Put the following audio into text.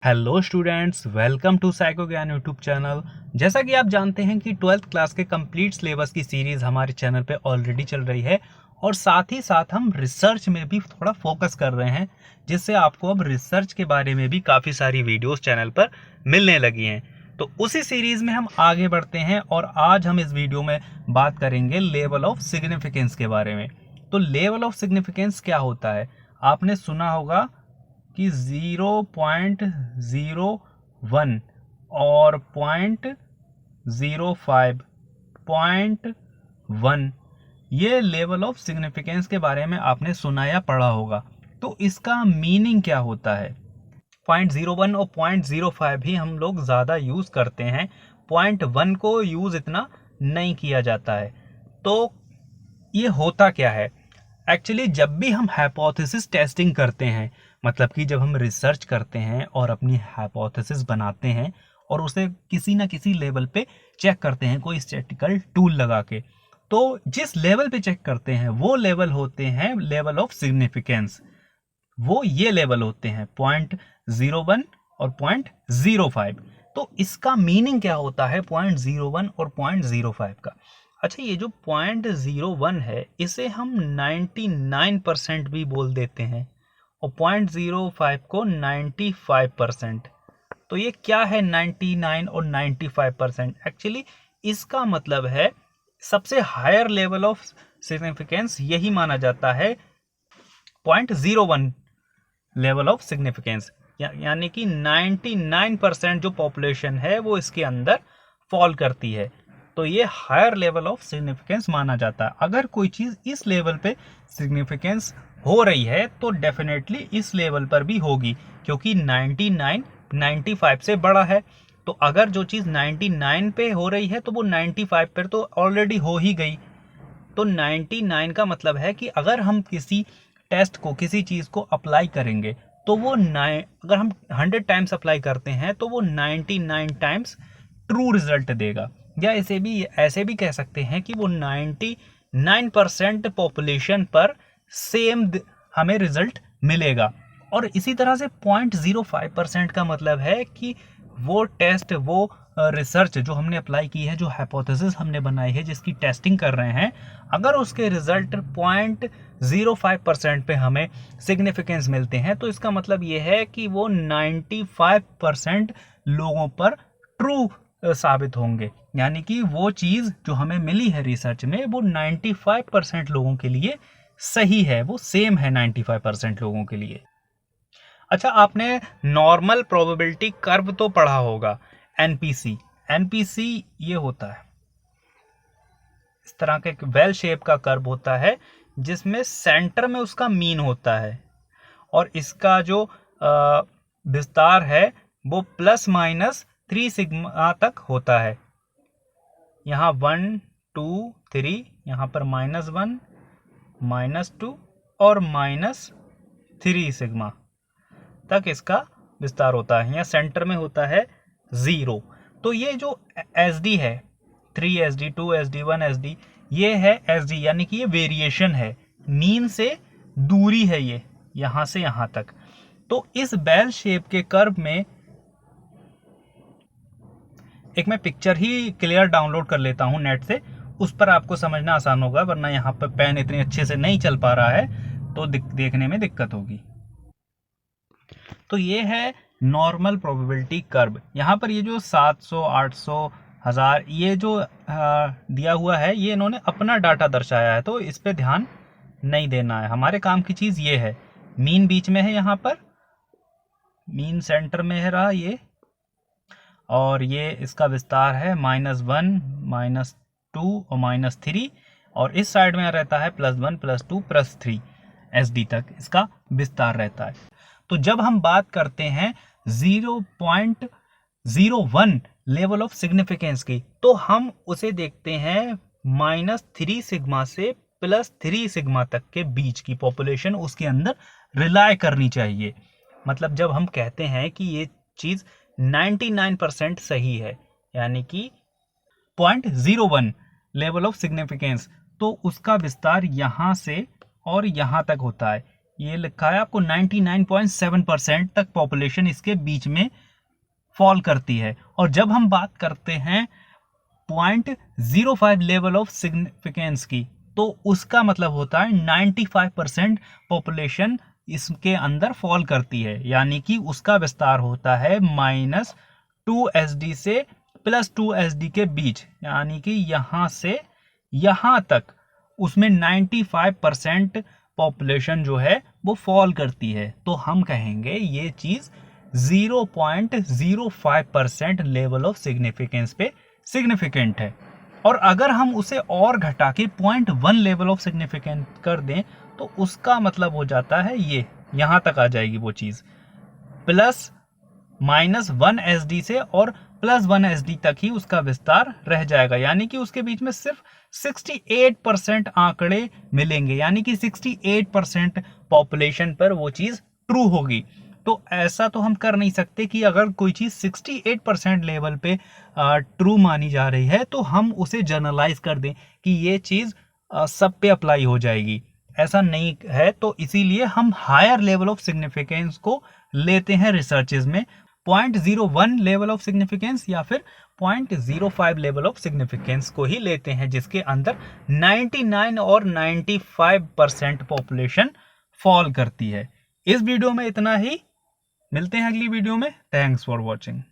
Hello students, welcome to Psycho Gyan YouTube channel. जैसा कि आप जानते हैं कि 12th क्लास के कंप्लीट सिलेबस की सीरीज़ हमारे चैनल पे ऑलरेडी चल रही है और साथ ही साथ हम रिसर्च में भी थोड़ा फोकस कर रहे हैं, जिससे आपको अब रिसर्च के बारे में भी काफ़ी सारी वीडियोस चैनल पर मिलने लगी हैं। तो उसी सीरीज़ में हम आगे बढ़ते हैं और आज हम इस वीडियो में बात करेंगे लेवल ऑफ सिग्निफिकेंस के बारे में। तो लेवल ऑफ सिग्निफिकेंस क्या होता है? आपने सुना होगा कि 0.01 और 0.05, 0.1, ये लेवल ऑफ सिग्निफिकेंस के बारे में आपने सुना या पढ़ा होगा। तो इसका मीनिंग क्या होता है? 0.01 और 0.05 भी हम लोग ज़्यादा यूज़ करते हैं, 0.1 को यूज़ इतना नहीं किया जाता है। तो ये होता क्या है? एक्चुअली जब भी हम हाइपोथेसिस टेस्टिंग करते हैं, मतलब कि जब हम रिसर्च करते हैं और अपनी हाइपोथेसिस बनाते हैं और उसे किसी ना किसी लेवल पे चेक करते हैं कोई स्टैटिस्टिकल टूल लगा के, तो जिस लेवल पे चेक करते हैं वो लेवल होते हैं लेवल ऑफ सिग्निफिकेंस। वो ये लेवल होते हैं 0.01 और 0.05। तो इसका मीनिंग क्या होता है 0.01 और 0.05 का? अच्छा, ये जो 0.01 है इसे हम 99% भी बोल देते हैं और 0.05 को 95%। तो ये क्या है 99 और 95%? एक्चुअली इसका मतलब है सबसे हायर लेवल ऑफ सिग्निफिकेंस यही माना जाता है 0.01 लेवल ऑफ सिग्निफिकेंस, यानी कि 99% जो पॉपुलेशन है वो इसके अंदर फॉल करती है। तो ये हायर लेवल ऑफ सिग्निफिकेंस माना जाता है। अगर कोई चीज़ इस लेवल पे सिग्निफिकेंस हो रही है तो डेफिनेटली इस लेवल पर भी होगी, क्योंकि 99 95 से बड़ा है। तो अगर जो चीज़ 99 पे हो रही है तो वो 95 पर तो ऑलरेडी हो ही गई। तो 99 का मतलब है कि अगर हम किसी टेस्ट को, किसी चीज़ को अप्लाई करेंगे तो वो अगर हम 100 टाइम्स अप्लाई करते हैं तो वो 99 टाइम्स ट्रू रिजल्ट देगा। या ऐसे भी कह सकते हैं कि वो 99% पॉपुलेशन पर सेम हमें रिजल्ट मिलेगा। और इसी तरह से 0.05% का मतलब है कि वो टेस्ट, वो रिसर्च जो हमने अप्लाई की है, जो हाइपोथेसिस हमने बनाई है, जिसकी टेस्टिंग कर रहे हैं, अगर उसके रिजल्ट 0.05% पे हमें सिग्निफिकेंस मिलते हैं तो इसका मतलब ये है कि वो 95% लोगों पर ट्रू साबित होंगे। यानी कि वो चीज़ जो हमें मिली है रिसर्च में वो 95% लोगों के लिए सही है, वो सेम है 95% लोगों के लिए। अच्छा, आपने नॉर्मल प्रोबेबिलिटी कर्व तो पढ़ा होगा, एनपीसी। एनपीसी ये होता है, इस तरह का एक वेल शेप का कर्व होता है जिसमें सेंटर में उसका मीन होता है और इसका जो विस्तार है वो ±3 सिग्मा तक होता है। यहाँ 1 2 3, यहाँ पर -1 -2 और -3 सिग्मा तक इसका विस्तार होता है। यहाँ सेंटर में होता है 0। तो ये जो SD है, 3SD, 2SD, 1SD, ये है SD, यानी कि ये वेरिएशन है, मीन से दूरी है ये यहाँ से यहाँ तक। तो इस बेल शेप के कर्व में एक मैं पिक्चर ही क्लियर डाउनलोड कर लेता हूँ नेट से, उस पर आपको समझना आसान होगा, वरना यहाँ पर पेन इतने अच्छे से नहीं चल पा रहा है तो देखने में दिक्कत होगी। तो ये है नॉर्मल प्रोबेबिलिटी कर्व। यहाँ पर ये जो 700, 800, 1000 ये जो दिया हुआ है, ये इन्होंने अपना डाटा दर्शाया है, तो इस पे ध्यान नहीं देना है। हमारे काम की चीज़ ये है, मीन बीच में है, यहाँ पर मीन सेंटर में है रहा ये, और ये इसका विस्तार है -1 -2 और -3, और इस साइड में रहता है +1 +2 +3 SD तक इसका विस्तार रहता है। तो जब हम बात करते हैं 0.01 लेवल ऑफ सिग्निफिकेंस की, तो हम उसे देखते हैं -3 सिग्मा से +3 सिग्मा तक के बीच की पॉपुलेशन उसके अंदर रिलाय करनी चाहिए। मतलब जब हम कहते हैं कि ये चीज़ 99% सही है, यानी कि 0.01 लेवल ऑफ सिग्निफिकेंस, तो उसका विस्तार यहाँ से और यहाँ तक होता है। ये लिखा है आपको 99.7% तक पॉपुलेशन इसके बीच में फॉल करती है। और जब हम बात करते हैं 0.05 लेवल ऑफ सिग्निफिकेंस की, तो उसका मतलब होता है 95% पॉपुलेशन इसके अंदर फॉल करती है, यानी कि उसका विस्तार होता है -2 SD से +2 SD के बीच, यानी कि यहां से यहां तक उसमें 95% पॉपुलेशन जो है वो फॉल करती है। तो हम कहेंगे ये चीज 0.05% लेवल ऑफ सिग्निफिकेंस पे सिग्निफिकेंट है। और अगर हम उसे और घटा के 0.1 लेवल ऑफ सिग्निफिकेंट कर दें तो उसका मतलब हो जाता है ये यहां तक आ जाएगी वो चीज, +-1 SD से और +1 SD तक ही उसका विस्तार रह जाएगा, यानी कि उसके बीच में सिर्फ 68% आंकड़े मिलेंगे, यानी कि 68% पॉपुलेशन पर वो चीज ट्रू होगी। तो ऐसा तो हम कर नहीं सकते कि अगर कोई चीज 68% लेवल पे ट्रू मानी जा रही है तो हम उसे जनरलाइज कर दें कि ये चीज सब पे अप्लाई हो जाएगी, ऐसा नहीं है। तो इसीलिए हम हायर लेवल ऑफ सिग्निफिकेंस को लेते हैं रिसर्चेज में, 0.01 लेवल ऑफ सिग्निफिकेंस या फिर 0.05 लेवल ऑफ सिग्निफिकेंस को ही लेते हैं, जिसके अंदर 99 और 95% पॉपुलेशन फॉल करती है। इस वीडियो में इतना ही, मिलते हैं अगली वीडियो में। Thanks for watching.